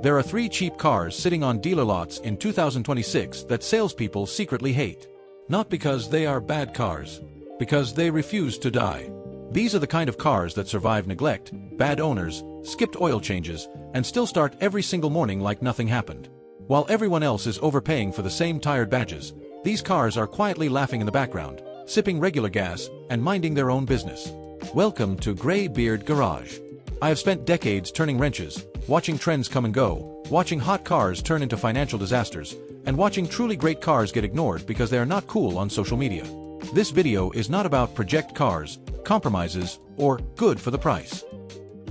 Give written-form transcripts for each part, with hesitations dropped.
There are 3 cheap cars sitting on dealer lots in 2026 that salespeople secretly hate. Not because they are bad cars, because they refuse to die. These are the kind of cars that survive neglect, bad owners, skipped oil changes, and still start every single morning like nothing happened. While everyone else is overpaying for the same tired badges, these cars are quietly laughing in the background, sipping regular gas, and minding their own business. Welcome to Grey Beard Garage. I have spent decades turning wrenches, watching trends come and go, watching hot cars turn into financial disasters, and watching truly great cars get ignored because they are not cool on social media. This video is not about project cars, compromises, or good for the price.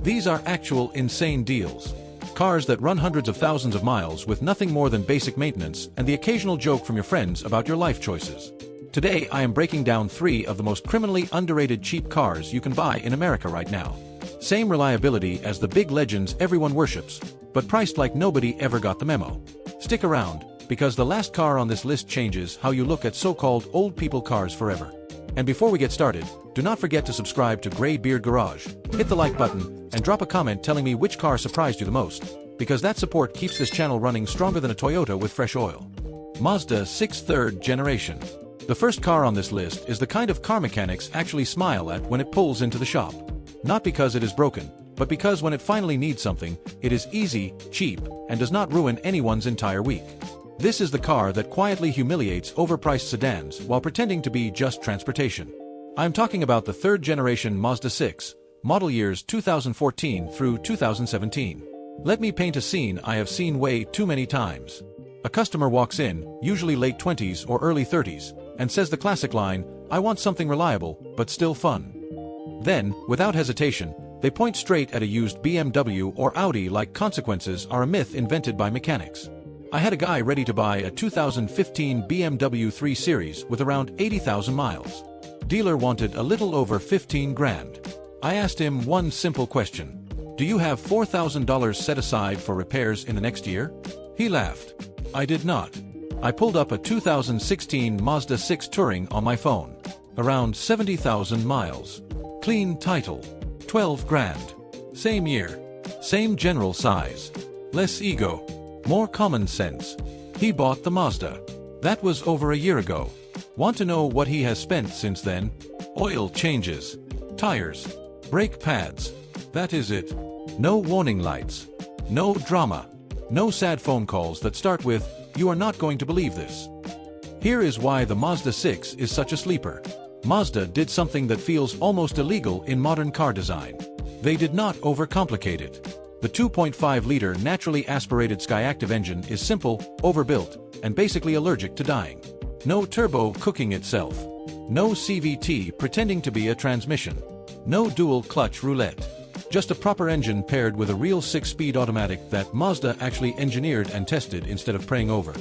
These are actual insane deals. Cars that run hundreds of thousands of miles with nothing more than basic maintenance and the occasional joke from your friends about your life choices. Today I am breaking down 3 of the most criminally underrated cheap cars you can buy in America right now. Same reliability as the big legends everyone worships, but priced like nobody ever got the memo. Stick around, because the last car on this list changes how you look at so-called old people cars forever. And before we get started, do not forget to subscribe to Grey Beard Garage, hit the like button, and drop a comment telling me which car surprised you the most, because that support keeps this channel running stronger than a Toyota with fresh oil. Mazda 6 3rd Generation. The first car on this list is the kind of car mechanics actually smile at when it pulls into the shop. Not because it is broken, but because when it finally needs something, it is easy, cheap, and does not ruin anyone's entire week. This is the car that quietly humiliates overpriced sedans while pretending to be just transportation. I'm talking about the 3rd generation Mazda 6, model years 2014 through 2017. Let me paint a scene I have seen way too many times. A customer walks in, usually late 20s or early 30s, and says the classic line, "I want something reliable, but still fun." Then, without hesitation, they point straight at a used BMW or Audi like consequences are a myth invented by mechanics. I had a guy ready to buy a 2015 BMW 3 Series with around 80,000 miles. Dealer wanted a little over 15 grand. I asked him one simple question. Do you have $4,000 set aside for repairs in the next year? He laughed. I did not. I pulled up a 2016 Mazda 6 Touring on my phone. Around 70,000 miles. Clean title. 12 grand. Same year. Same general size. Less ego. More common sense. He bought the Mazda. That was over a year ago. Want to know what he has spent since then? Oil changes. Tires. Brake pads. That is it. No warning lights. No drama. No sad phone calls that start with, "You are not going to believe this." Here is why the Mazda 6 is such a sleeper. Mazda did something that feels almost illegal in modern car design. They did not overcomplicate it. The 2.5-liter naturally aspirated Skyactiv engine is simple, overbuilt, and basically allergic to dying. No turbo cooking itself. No CVT pretending to be a transmission. No dual clutch roulette. Just a proper engine paired with a real 6-speed automatic that Mazda actually engineered and tested instead of praying over.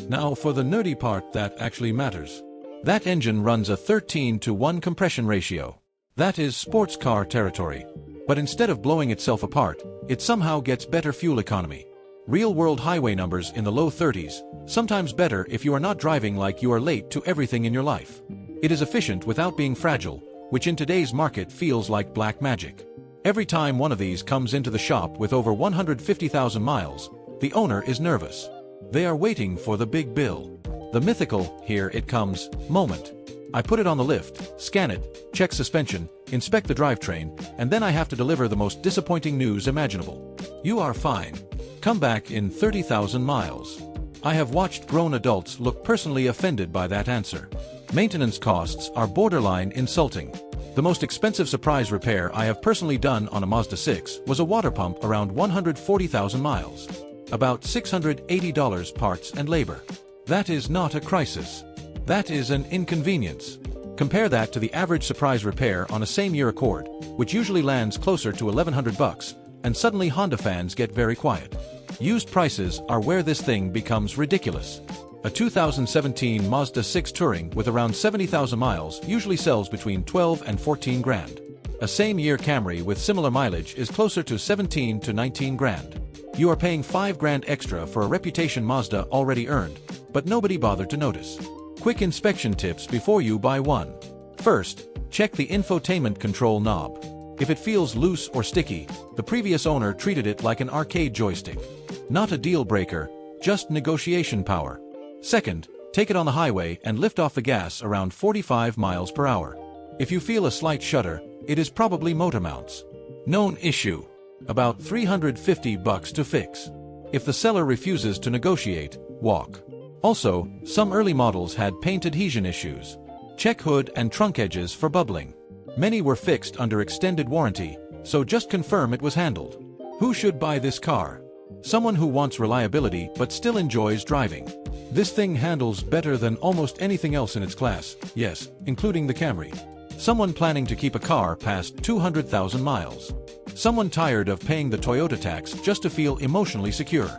Now for the nerdy part that actually matters. That engine runs a 13:1 compression ratio. That is sports car territory. But instead of blowing itself apart, it somehow gets better fuel economy. Real-world highway numbers in the low 30s, sometimes better if you are not driving like you are late to everything in your life. It is efficient without being fragile, which in today's market feels like black magic. Every time one of these comes into the shop with over 150,000 miles, the owner is nervous. They are waiting for the big bill. The mythical, "here it comes," moment. I put it on the lift, scan it, check suspension, inspect the drivetrain, and then I have to deliver the most disappointing news imaginable. You are fine. Come back in 30,000 miles. I have watched grown adults look personally offended by that answer. Maintenance costs are borderline insulting. The most expensive surprise repair I have personally done on a Mazda 6 was a water pump around 140,000 miles. About $680 parts and labor. That is not a crisis. That is an inconvenience. Compare that to the average surprise repair on a same-year Accord, which usually lands closer to $1,100, and suddenly Honda fans get very quiet. Used prices are where this thing becomes ridiculous. A 2017 Mazda 6 Touring with around 70,000 miles usually sells between 12 and 14 grand. A same-year Camry with similar mileage is closer to 17 to 19 grand. You are paying 5 grand extra for a reputation Mazda already earned, but nobody bothered to notice. Quick inspection tips before you buy one. First, check the infotainment control knob. If it feels loose or sticky, the previous owner treated it like an arcade joystick. Not a deal breaker, just negotiation power. Second, take it on the highway and lift off the gas around 45 miles per hour. If you feel a slight shudder, it is probably motor mounts. Known issue. About $350 to fix. If the seller refuses to negotiate, walk. Also, some early models had paint adhesion issues. Check hood and trunk edges for bubbling. Many were fixed under extended warranty, so just confirm it was handled. Who should buy this car? Someone who wants reliability but still enjoys driving. This thing handles better than almost anything else in its class, yes, including the Camry. Someone planning to keep a car past 200,000 miles. Someone tired of paying the Toyota tax just to feel emotionally secure.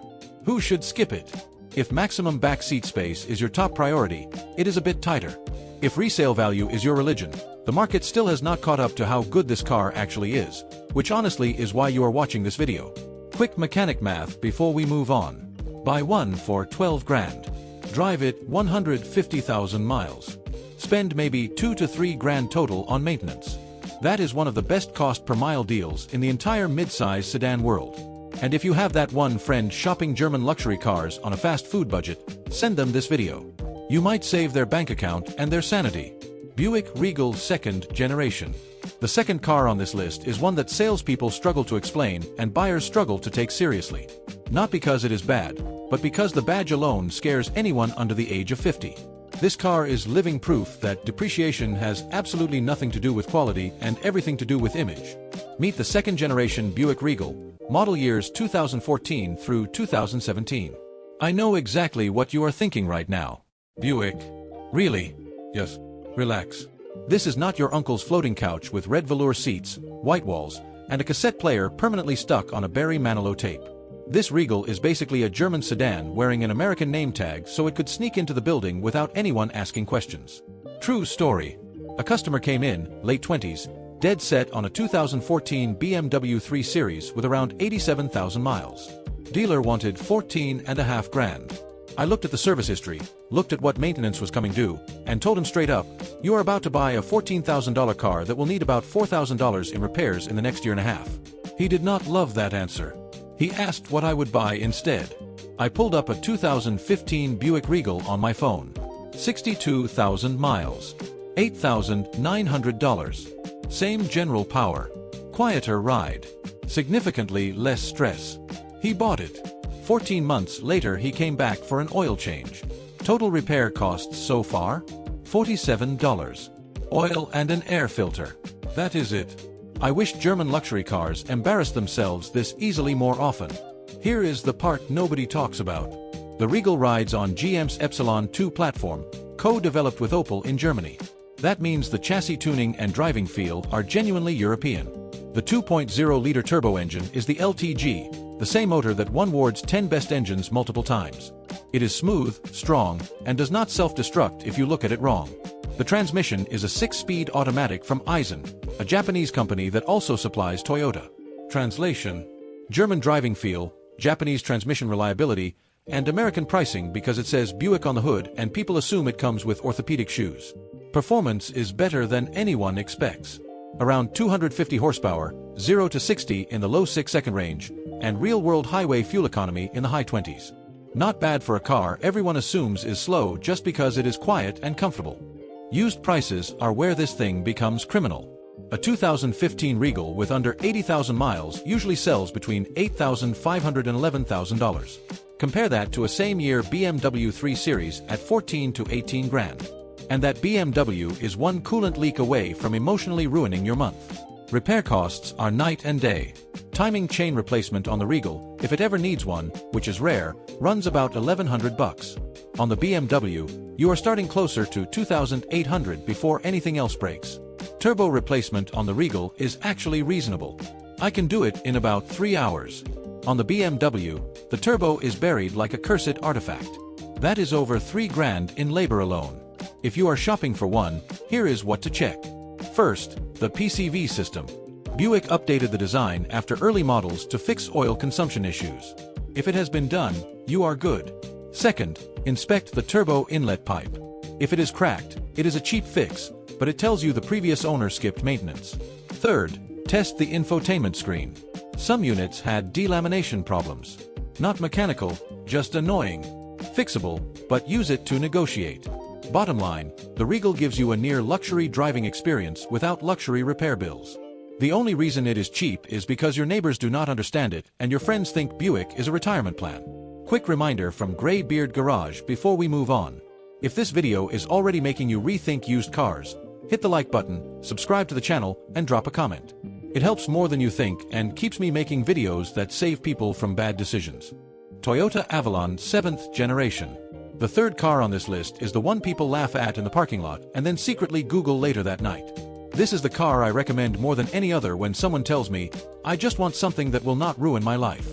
Who should skip it? If maximum back seat space is your top priority, it is a bit tighter. If resale value is your religion, the market still has not caught up to how good this car actually is, which honestly is why you are watching this video. Quick mechanic math before we move on. Buy one for 12 grand. Drive it 150,000 miles. Spend maybe 2 to 3 grand total on maintenance. That is one of the best cost per mile deals in the entire mid-size sedan world. And if you have that one friend shopping German luxury cars on a fast food budget, send them this video. You might save their bank account and their sanity. Buick Regal 2nd Generation. The second car on this list is one that salespeople struggle to explain and buyers struggle to take seriously. Not because it is bad, but because the badge alone scares anyone under the age of 50. This car is living proof that depreciation has absolutely nothing to do with quality and everything to do with image. Meet the second generation Buick Regal, model years 2014 through 2017. I know exactly what you are thinking right now. Buick? Really? Yes. Relax. This is not your uncle's floating couch with red velour seats, white walls, and a cassette player permanently stuck on a Barry Manilow tape. This Regal is basically a German sedan wearing an American name tag so it could sneak into the building without anyone asking questions. True story. A customer came in, late 20s, dead set on a 2014 BMW 3 Series with around 87,000 miles. Dealer wanted 14.5 grand. I looked at the service history, looked at what maintenance was coming due, and told him straight up, you are about to buy a $14,000 car that will need about $4,000 in repairs in the next year and a half. He did not love that answer. He asked what I would buy instead. I pulled up a 2015 Buick Regal on my phone. 62,000 miles. $8,900. Same general power. Quieter ride. Significantly less stress. He bought it. 14 months later he came back for an oil change. Total repair costs so far? $47. Oil and an air filter. That is it. I wish German luxury cars embarrassed themselves this easily more often. Here is the part nobody talks about. The Regal rides on GM's Epsilon 2 platform, co-developed with Opel in Germany. That means the chassis tuning and driving feel are genuinely European. The 2.0-liter turbo engine is the LTG, the same motor that won Ward's 10 best engines multiple times. It is smooth, strong, and does not self-destruct if you look at it wrong. The transmission is a 6-speed automatic from Aisin, a Japanese company that also supplies Toyota. Translation: German driving feel, Japanese transmission reliability, and American pricing because it says Buick on the hood and people assume it comes with orthopedic shoes. Performance is better than anyone expects. Around 250 horsepower, 0 to 60 in the low 6-second range, and real-world highway fuel economy in the high 20s. Not bad for a car everyone assumes is slow just because it is quiet and comfortable. Used prices are where this thing becomes criminal. A 2015 Regal with under 80,000 miles usually sells between $8,500 and $11,000. Compare that to a same-year BMW 3 Series at 14 to 18 grand. And that BMW is one coolant leak away from emotionally ruining your month. Repair costs are night and day. Timing chain replacement on the Regal, if it ever needs one, which is rare, runs about $1,100. On the BMW, you are starting closer to $2,800 before anything else breaks. Turbo replacement on the Regal is actually reasonable. I can do it in about 3 hours. On the BMW, the turbo is buried like a cursed artifact. That is over 3 grand in labor alone. If you are shopping for one, here is what to check. First, the PCV system. Buick updated the design after early models to fix oil consumption issues. If it has been done, you are good. Second, inspect the turbo inlet pipe. If it is cracked, it is a cheap fix, but it tells you the previous owner skipped maintenance. Third, test the infotainment screen. Some units had delamination problems. Not mechanical, just annoying. Fixable, but use it to negotiate. Bottom line, the Regal gives you a near luxury driving experience without luxury repair bills. The only reason it is cheap is because your neighbors do not understand it and your friends think Buick is a retirement plan. Quick reminder from Greybeard Garage before we move on. If this video is already making you rethink used cars, hit the like button, subscribe to the channel, and drop a comment. It helps more than you think and keeps me making videos that save people from bad decisions. Toyota Avalon 7th generation. The third car on this list is the one people laugh at in the parking lot and then secretly Google later that night. This is the car I recommend more than any other when someone tells me, I just want something that will not ruin my life.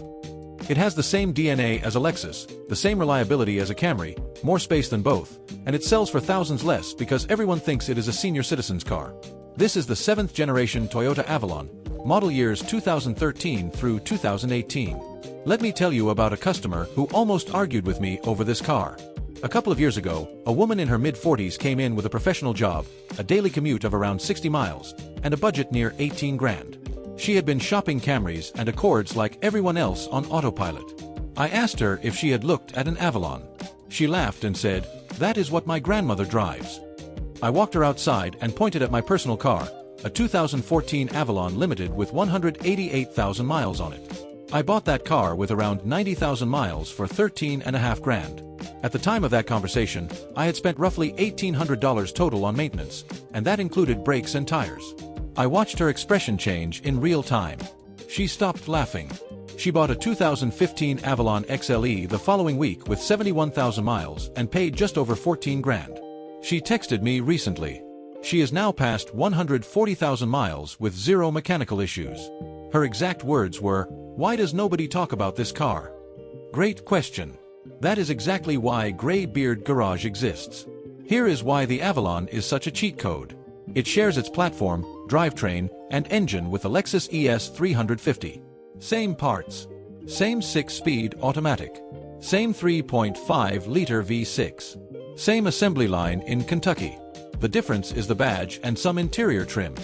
It has the same DNA as a Lexus, the same reliability as a Camry, more space than both, and it sells for thousands less because everyone thinks it is a senior citizen's car. This is the 7th generation Toyota Avalon, model years 2013 through 2018. Let me tell you about a customer who almost argued with me over this car. A couple of years ago, a woman in her mid-40s came in with a professional job, a daily commute of around 60 miles, and a budget near 18 grand. She had been shopping Camrys and Accords like everyone else on autopilot. I asked her if she had looked at an Avalon. She laughed and said, "That is what my grandmother drives." I walked her outside and pointed at my personal car, a 2014 Avalon Limited with 188,000 miles on it. I bought that car with around 90,000 miles for 13.5 grand. At the time of that conversation, I had spent roughly $1,800 total on maintenance, and that included brakes and tires. I watched her expression change in real time. She stopped laughing. She bought a 2015 Avalon XLE the following week with 71,000 miles and paid just over 14 grand. She texted me recently. She is now past 140,000 miles with zero mechanical issues. Her exact words were, "Why does nobody talk about this car?" Great question. That is exactly why Greybeard Garage exists. Here is why the Avalon is such a cheat code. It shares its platform, drivetrain, and engine with the Lexus ES 350. Same parts. Same 6-speed automatic. Same 3.5-liter V6. Same assembly line in Kentucky. The difference is the badge and some interior trim.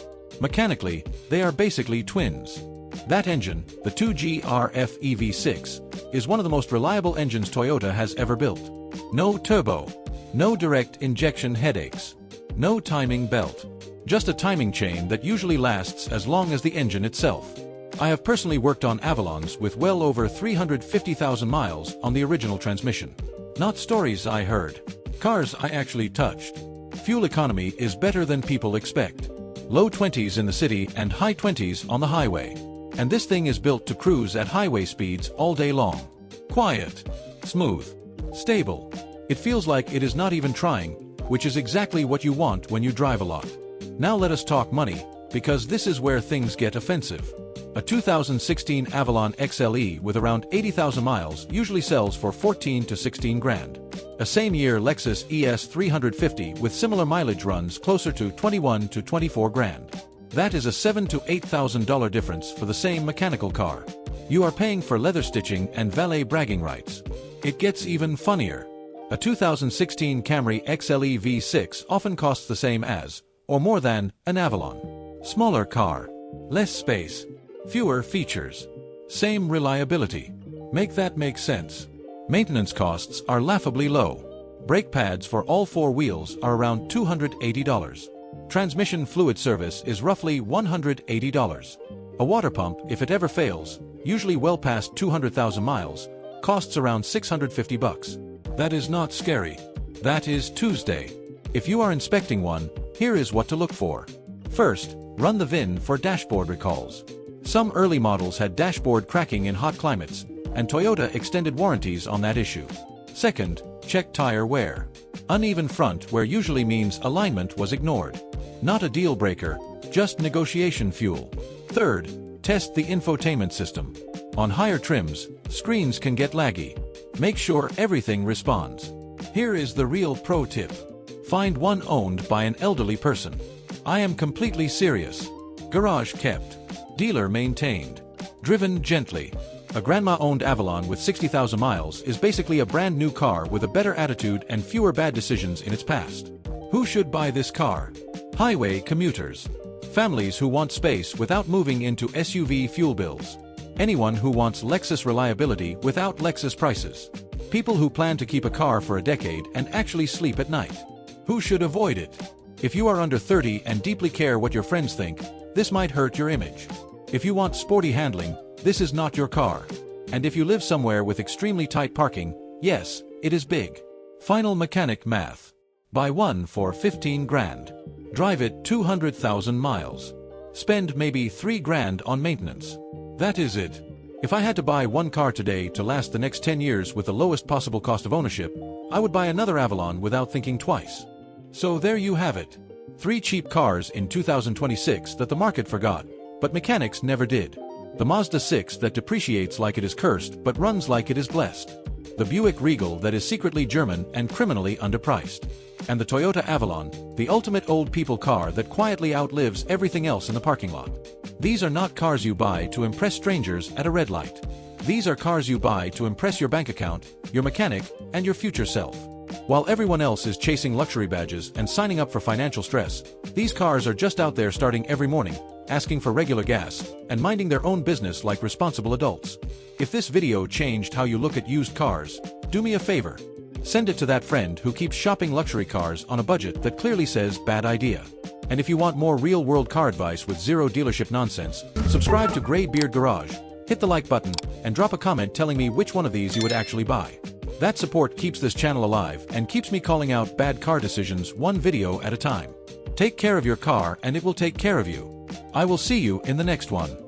Mechanically, they are basically twins. That engine, the 2GRF EV6, is one of the most reliable engines Toyota has ever built. No turbo. No direct injection headaches. No timing belt. Just a timing chain that usually lasts as long as the engine itself. I have personally worked on Avalons with well over 350,000 miles on the original transmission. Not stories I heard. Cars I actually touched. Fuel economy is better than people expect. Low 20s in the city and high 20s on the highway. And this thing is built to cruise at highway speeds all day long. Quiet. Smooth. Stable. It feels like it is not even trying, which is exactly what you want when you drive a lot. Now let us talk money, because this is where things get offensive. A 2016 Avalon XLE with around 80,000 miles usually sells for 14 to 16 grand. A same-year Lexus ES 350 with similar mileage runs closer to 21 to 24 grand. That is a $7,000 to $8,000 difference for the same mechanical car. You are paying for leather stitching and valet bragging rights. It gets even funnier. A 2016 Camry XLE V6 often costs the same as, or more than, an Avalon. Smaller car. Less space. Fewer features. Same reliability. Make that make sense. Maintenance costs are laughably low. Brake pads for all four wheels are around $280. Transmission fluid service is roughly $180. A water pump, if it ever fails, usually well past 200,000 miles, costs around 650 bucks. That is not scary. That is Tuesday. If you are inspecting one, here is what to look for. First, run the VIN for dashboard recalls. Some early models had dashboard cracking in hot climates, and Toyota extended warranties on that issue. Second, check tire wear. Uneven front wear usually means alignment was ignored. Not a deal breaker, just negotiation fuel. Third, test the infotainment system. On higher trims, screens can get laggy. Make sure everything responds. Here is the real pro tip. Find one owned by an elderly person. I am completely serious. Garage kept. Dealer maintained. Driven gently. A grandma-owned Avalon with 60,000 miles is basically a brand new car with a better attitude and fewer bad decisions in its past. Who should buy this car? Highway commuters. Families who want space without moving into SUV fuel bills. Anyone who wants Lexus reliability without Lexus prices. People who plan to keep a car for a decade and actually sleep at night. Who should avoid it? If you are under 30 and deeply care what your friends think, this might hurt your image. If you want sporty handling, this is not your car. And if you live somewhere with extremely tight parking, yes, it is big. Final mechanic math. Buy one for 15 grand. Drive it 200,000 miles. Spend maybe 3 grand on maintenance. That is it. If I had to buy one car today to last the next 10 years with the lowest possible cost of ownership, I would buy another Avalon without thinking twice. So there you have it. 3 cheap cars in 2026 that the market forgot, but mechanics never did. The Mazda 6 that depreciates like it is cursed but runs like it is blessed. The Buick Regal that is secretly German and criminally underpriced. And the Toyota Avalon, the ultimate old people car that quietly outlives everything else in the parking lot. These are not cars you buy to impress strangers at a red light. These are cars you buy to impress your bank account, your mechanic, and your future self. While everyone else is chasing luxury badges and signing up for financial stress, these cars are just out there starting every morning, asking for regular gas, and minding their own business like responsible adults. If this video changed how you look at used cars, do me a favor. Send it to that friend who keeps shopping luxury cars on a budget that clearly says bad idea. And if you want more real-world car advice with zero dealership nonsense, subscribe to Grey Beard Garage, hit the like button, and drop a comment telling me which one of these you would actually buy. That support keeps this channel alive and keeps me calling out bad car decisions one video at a time. Take care of your car and it will take care of you. I will see you in the next one.